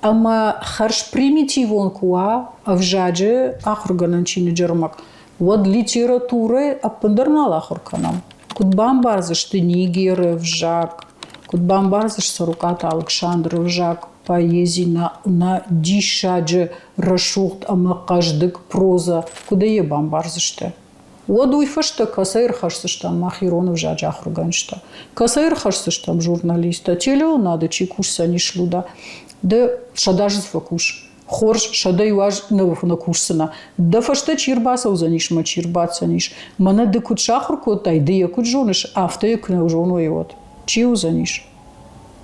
Ама харш примитивон куа, а в жадже ахырганан чини джармак. Вот литература аппандарнал ахырканам. Куд бамбарзышты Нигеры в жаг, куд бамбарзыш Саруката Александр в жаг, поэзии на дишадже рашухт, ама каждык проза, куда е бамбарзышты. Вот уйфашта касайр хашсыштам махирон в жадже ахырганшта. Касайр хашсыштам журналиста, телео надо чекушса не шлуда. Да шадажыз факуш. Хорш шадай важ на курсына. Да фашта чирбаса узаниш ма чирбаца ниш. Мана да кут шахрку тай да якут жониш, авто якна жону и вот. Чи узаниш.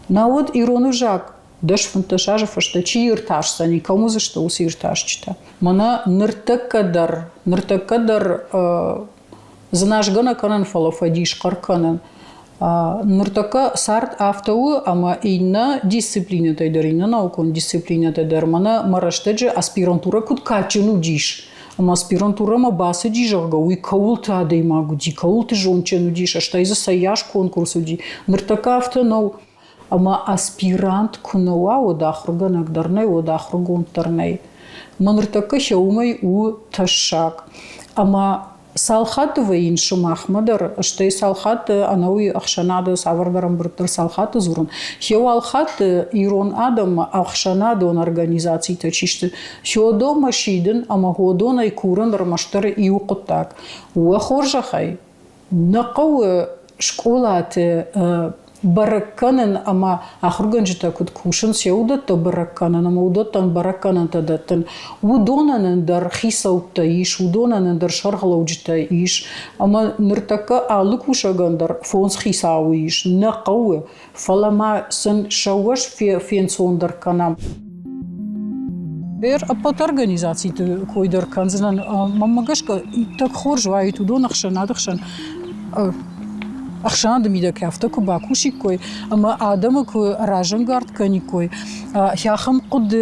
На вот ирону жак. Даш фанташажа фашта чи ирташса никому за что уси ирташчита. Мана ныртакадар знаш гана канан фалафадиш карканан. Ныртака сарт автоу, ама инна дисциплина тайдар, инна наукон дисциплина тайдар. Мана мараштеджи аспирантура кут качену диш. Ама аспирантура ма басы дижарга, уи каулта адей магу ди, каулты жончену диш, ашта иза саяш конкурсу ди. Ныртака автонау. Ама аспирант кунауа одахруганак дарнай, одахругон тарнай. Ма ныртака хяумай у ташак. Ама салхатова инши махмадар, что и салхат анауи ахшанады савардарам бұрттыр салхаты зурын. Хеу алхаты ирон адам ахшанады он организации тачишты. Хеу дома шидын, ама годон ай курын дармаштары и уқыттак. Уахор жахай. Нақау школаты баракканын, ама ахырганжыта кут кушын сеудатта баракканын, ама удаттан баракканын тадаттын. Удонанын дар хисаутта иш, удонанын дар шарғалаujita иш, ама ныртака алы кушагандар фонс хисауы иш. Нақауы фалама сын шауаш фенсондар канам. Бер апат организации койдар канзынан мамагашка так хор жвайт удон ахшанадахшан Ахшанады мида кафта ку бакуши кой, ама адама ку ражангард каникой, хяхам куд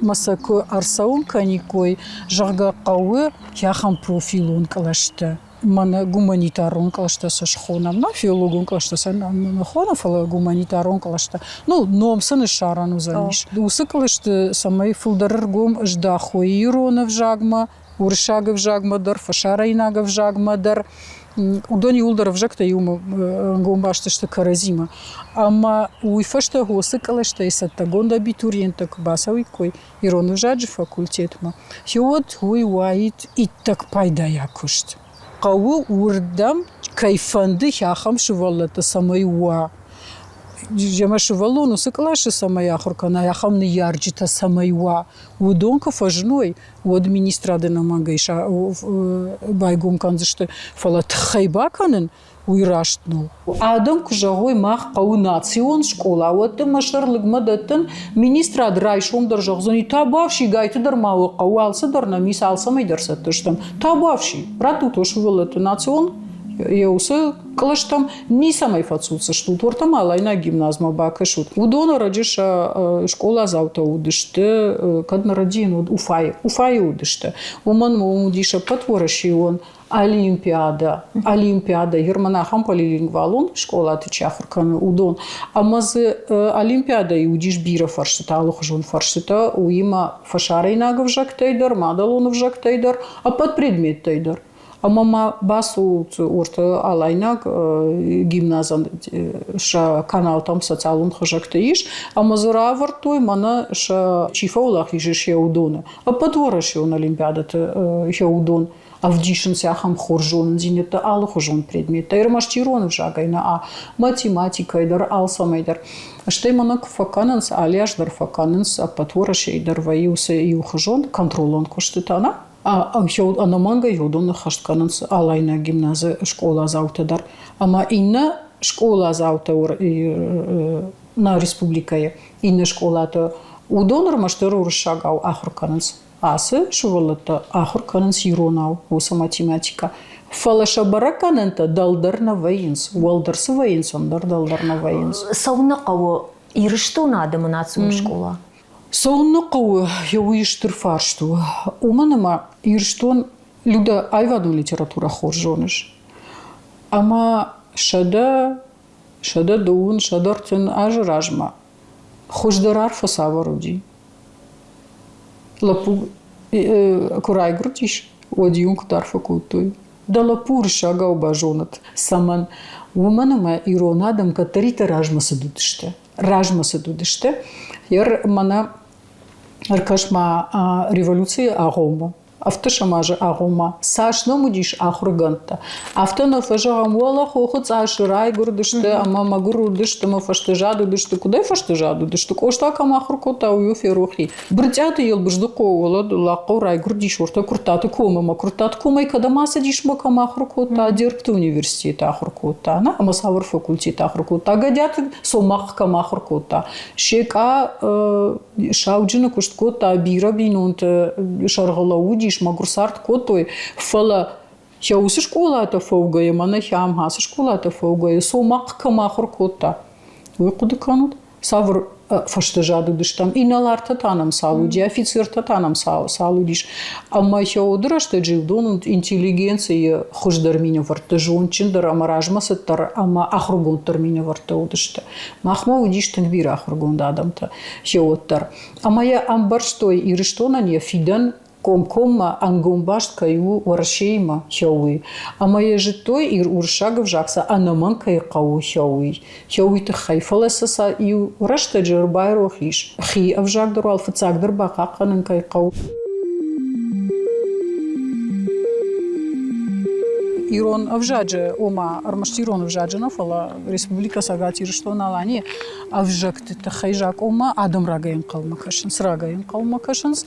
масаку арсаун каникой, жарга кауы хяхам профилун калашта. Мана гуманитарон калашта са шхонам, на филологун калашта са на хонам фала гуманитарон калашта. Ну, номсан шарану заниш. Усы калашта самай фулдарыргум жда хоирона в жагма, уршага в жагма дар, фашара инага в жагма дар. Удони улдар в жакта юма гомбашта что каразима. Ама уйфашта госы калашта и саттагонда абитуриента кбасави кой ирон в жаджи факультетма. Хиот уй уайт и так пайда якушт. Каву урдам кайфанды хяхам шивалата самай уа. Жема шивалу, но сыклаши самая ахуркана, яхам не ярджита самайва. Удонка фажной, у администрады намагайша байгум канзышты фала тхайбаканын уйраштнул. Адам кужагой мах кау национ школа, вот машарлык мадаттын министрад райшом держах зони табавши гайты дармау кау алса дарна мис алсамай дарсаттыштам. Табавши, брату тошу вылаты национ. Я усы калаштам не самой фацуца что тортам алайна гимназма бакашут. Удона раджиша школа завта удышты, кадна радин уфай удышты. Уман мудиша потвораши он олимпиада германахам полилингвалон школа тычахуркан удон. Амазы олимпиада и удиш бира фаршита алохжон фаршита уима фашарайнага в жактайдар, мадалон в жактайдар, а под предмет тайдар. А мама басу орта алайнак гимназан ша канал там социалун хожактаиш, а мазура вартой мана ша чифаулах ижеше удона. А подвораши он олимпиадата хеудон. а в дишенсяхам хоржон зинета алхожон предмет. Ирмаштирон в жагайна, а математика идар алсамайдар. Штейманак факананс, аляждар факананс, а потвораш идар ваиусе и ухожон, контролон коштетана. А анаманга йодон хашткананс алайна гимназия школа заутадар. Ама инна школа заутаур на республикае. Инна школата удонор маштер уршагау ахуркананс. Асы шувалата ахуркананс иронау уса математика. Фалаша баракананта далдарна ваинс. Уалдарсы ваинс, ондар далдарна ваинс. Саунақау ирышто надо манацум школа. Саунақау яуиштыр фаршту. Уманама ирштон люда айваду литература хоржоныш. Ама шада доун, шадартын ажражма. Хождарар фасаваруди. Лапу курай грутиш, одиунг тарфа кутой. Да лапур шагау бажонат. Саман уманама иронадам катарита ражмасы дудыште. Яр мана аркашма революция агома. Автошамажа агома. Сашно мудиш ахурганта. Автоно фажагам вала хохот ашрай гурдыште, ама магуру дыште, ма фаштежаду дыште. Куда фаштежаду дыште? Коштака махуркота уюферухи. Бртята ел бждуко вала лако рай гурдиш орта куртата кома, куртат кома и когда маса дишмака махуркота директор университета ахуркота, на ама савр факультет ахуркота. Гадят сомахка махуркота. Шека шауджина кушткота бира бинунт шаргалауди магурсарт котой фала хаусы школата фаугая мана хам хасы школата фаугая сомак махур кота вы куда канут савр фаштажаду дыштам иналарта танам салуди офицерта танам салудиш ама хаудырашта живдон интеллигенция хуждар меня вартажон чиндар амаражма саттар ама ахругонтар меня вартаудышта махма удиштен вира ахругондадамта хауттар ама я амбарштой ирыштона не фидан комкома ангумбашт каю варшейма хауи. Ама ежитой ир уршагов жакса анаман кай кау хауи. Хауи ты хайфаласаса и урашта джербайро хиш. Хи авжагдор алфацагдор бакаканын кай кау. Ирон авжадже ома армаштирон авжадже нафала республика сагати что налани авжакты тахайжак ома адам рагайын қалмакашынс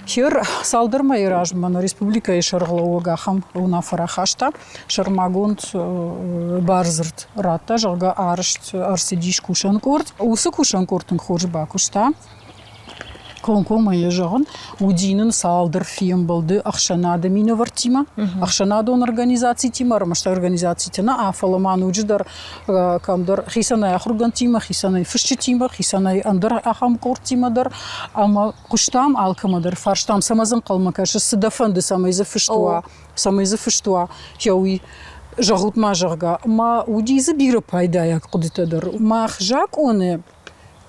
хер салдырма иражман республика и шарглауга хам уна фарахашта шармагунд барзырт ратта жага аршт арсидиш кушанкорт усы кушанкортын хоржба кушта Конкома ежаган удинен салдыр фием болды ахшанада мина вартима ахшанада он организации тимар машта организации тена афаламан удждар камдар хисана ахурган тима хисана фишчи тима хисана андыр ахам кортимадар ама куштам алкамадар фарштам самазан калмакашы сыдафанды самайзы фиштуа хауи жагут мажарга ма удизы биры пайдаяк кудытадар махжак оны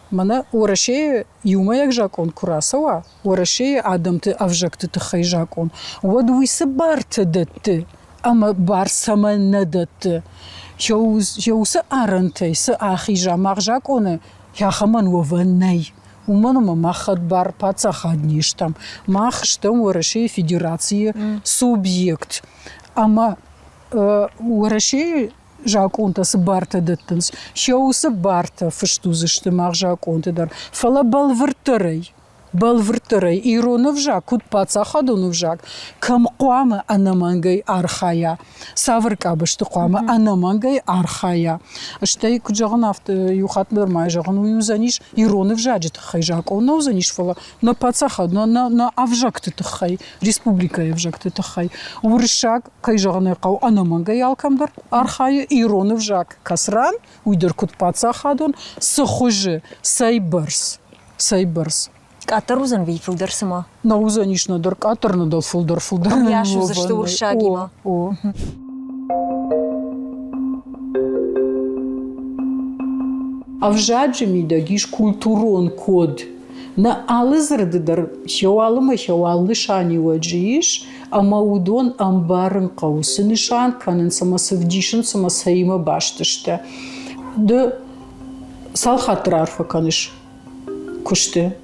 Мана урашея юмаяк жакон курасава, урашея адамты авжакты тахай жакон. Вадуисы барты датты, ама бар сама надатты. Хаусы арантай, сы ахижа мах жаконы, яхаман ваванай. Уманама махат бар пацахадништам. Мах штам урашея федерации субъект. Ама урашея Жаконта с барта деттенс, хаусы барта фыштузышты мах жаконты дар. Фала балвыртырай, иронов жак, кут пацахадонов жак, кам қуамы анамангай архая, савыркабышты қуамы анамангай архая. Штай куджаган авто юхатмыр май жаган уюзаниш, иронов жаджит хай жакон, наузаниш фала на пацахад, на авжакты тахай, республика авжакты тахай. Уршак кай жаган қау анамангай алкамдар архая, иронов жак касран, уйдыр кут пацахадон, сахужы, сайбарс. Катар узан ви фулдерсыма. На узаниш надыр катар надал фулдер. Яшу зашты уршагима. Авжаджими дагиш культурон код. На алызырдыдар хеуалы шани ваджиш, ама удон амбарын қаусы нишан канын самасывдишын самасайма баштышты. Да салхатыр арфа каныш кушты.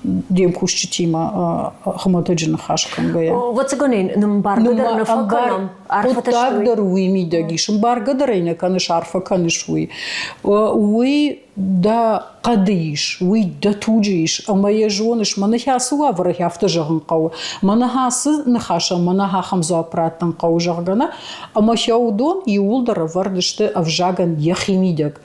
дем кушчитима хаматаджин хашкам гая. Вот цаганин намбаргадар нафаканам арфаташтой. Вот так даруй ми дагиш. Баргадарайна каныш арфа канышуй. Уй да қадиш, уй да туджиш. Ама я жоныш манахасу аврах автажаган қау. Манахасы нахаша манаха хамза праттан қау жагана. Ама хяудон и улдара вардышты авжаган яхимидяг.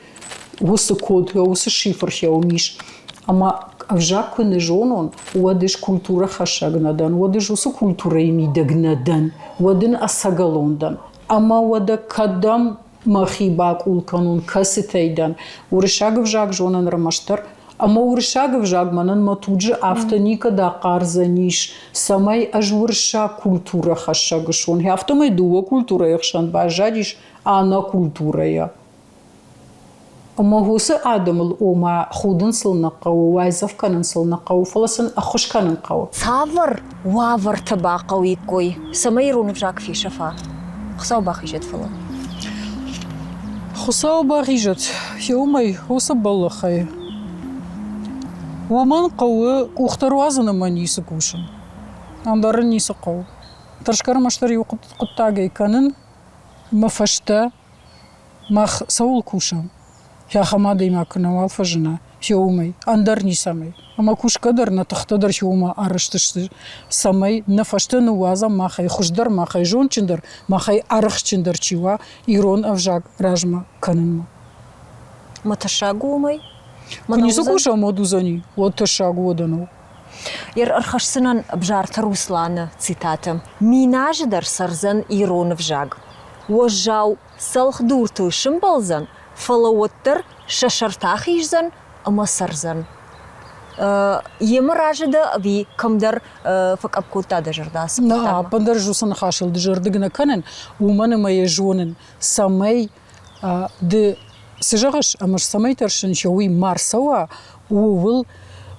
Усы код, усы шифр хяумиш. Ама авжак күні жонон, уадыш культура хашагнадан, уадыш усы культура имидагнадан, уадын асагалондан. Ама уада кадам махибак улканун каситейдан, урышаг авжак жонан рамаштар, ама урышаг авжак манан матуджи автоника да карзаниш, самай аж урыша культура хашагшон. Автомай дуа культура яхшан бажадиш, ана культура я. Ама гусы адамыл ома худын сылны қау, вайзав канын сылны қау, фаласын ахуш канын қау. Савр вавр таба қауи кой. Самай рунов жак фишафа. Хсау бахижет фала. Хусау бахижет. Хеумай хуса баллахай. Оман қауы ухтаруазаны манисы кушын. Андары нисы қау. Ташкар маштари уқыттагай канын мафашта мах саул кушам. Я хамада има канавал фажина, хеумай, андарни самай. Ама кушкадар на тахтадар хеума арыштышты самай нафашты нуаза махай хуждар махай жончиндар махай арыхчиндар чива ирон авжак ражма канынма. Маташагу умай? Кунису куша модузани, вот ташагу одану. Ер архашсынан бжарта Руслана цитата. Минаждар сарзан ирон авжак. Уажжау салхдурту шымбалзан. Фалауаттар шашартах ижзан, ама сарзан. Емыр ажыда ви камдар факапкута да жырдас. На, пандар жусан хашыл да жырдыгна канен, уманы мая жонын самай ды сыжағаш, амаш самай таршын шауи марсауа, уывыл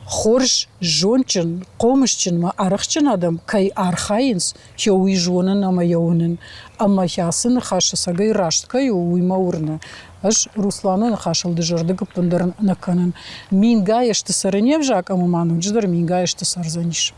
хорж жончын, қомышчын ма арықчын адам, кай архайынс, шауи жонын ама яунын, ама хясын хашы сагай рашткай уйма урны. Аж Русланы нахашылды жырдыгы пындарын наканын. Мин гаешты сарынев жак, ама ману дждар мин гаешты сарзаниш.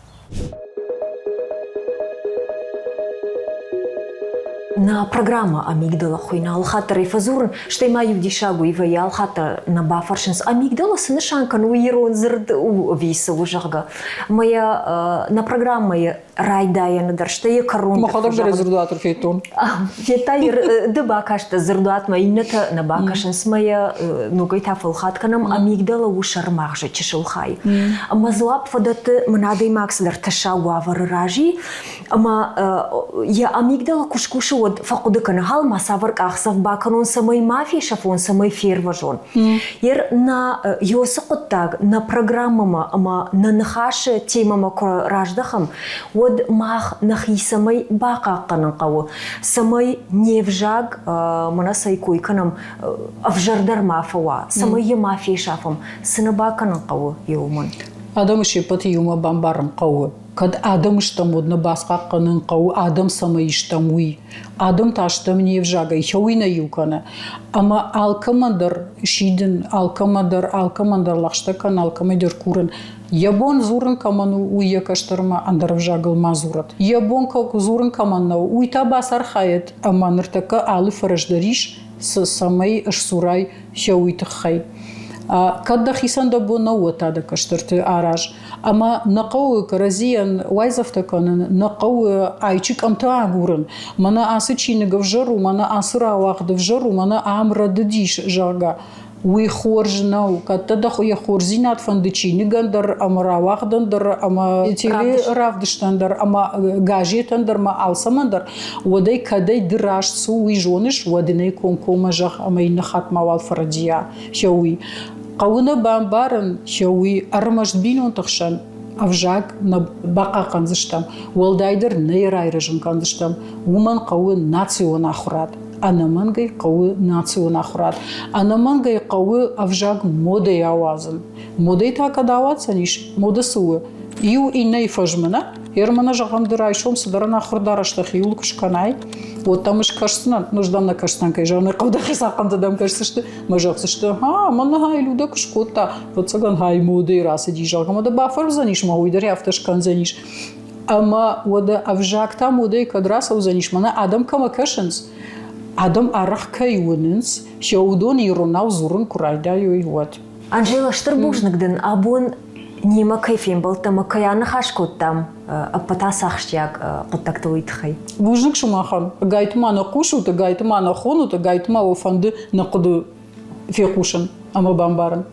На программа амигдала хуйна алхатар ифазурн, что маю дишагу и вая алхата на бафаршинс амигдала сынышанкан уирон зырд у виса ужага. Моя на программа райдая надар, что я корон. Махадак даре зырдуатыр фейтон. Фетайр дебакашта зырдуат майната на бакашинс моя нугай тафалхатканам амигдала у шармахжа чешилхай. Мазлап фадаты мнадай макслер ташагу авар ражи, ама я амигдала кушкушу فقد كان هال ما صبر كأخسف باكرون سماي ما في شافون سماي فير وجون ير نا يوسق تاج نا برنامج ما ننخاش تيما ما راجدهم ود ما نخي سماي باقا قنقو سماي نيفجاج منا سيكوي كنام أفجردر ما فوا سماي ما في شافهم سنبا قنقو يومن адам шепати юма бамбарам қауы. Кад адам штамудна басқа қанын қауы, адам самай штамуи. Адам таштам не вжага, хауи на юкана. Ама алкамандар шиден, алкамандар лахштакан, алкамандар куран. Ябон зурын каману уя каштарма андар вжагал мазурат. Ябон как зурын каману уйта басар хает, ама ныртака алы фараждариш с самай ашсурай хауи тахай. Когда хисанда бона уатада каштырты араж, ама нақауы каразиян вайзавтаканын нақауы айчик амта агурын, мана асы чиныгы вжару, мана асыра вағды вжару, мана амра дыдиш жага. Уи хоржнау, катада хуя хорзинат фанды чиныгандар, ама равағдандар, ама теле равдыштандар, ама гажетандар, ама алсамандар, уадай кадай дырашсу уи жоныш, уадинай комкома жақ, ама инахат мавал фарадия, хауи. Қауына бамбарын хауи армашдбин онтықшан, авжак на бақа қанзыштам, уалдайдыр нейрайрыжын қанзыштам, уман қауы национ ахурат. Анамангай қауы национ ахурат. Анамангай қауы авжак модай ауазын. Модай така даватсаниш, мода суы. Iu i nei fajmana, hermana jagam diraishom sadarana khurdarashta khiyul kushkanai. Вот там иш кашсна, нуждам на кашстанка, жана кавда хисакан дадам кашсышты, мажаксышты, ха, мана хай луда кашкота, вот саган хай моды расы дижагам, да бафар заниш мауидер яфташкан заниш. Ама вода авжакта моды кадраса узаниш мана адам кама кашенс. Адам арах кайуненс, шаудон иронау зурун курайда юй вот. Анжела штырбужнагдын, абон Нима кайфем был там, каяна хашкот там, потасахшяк контактуитхай. Бужник шумахан, гайтма на кушут, гайтма на хонут, гайтма офанды на коду фекушен, ама бамбаран.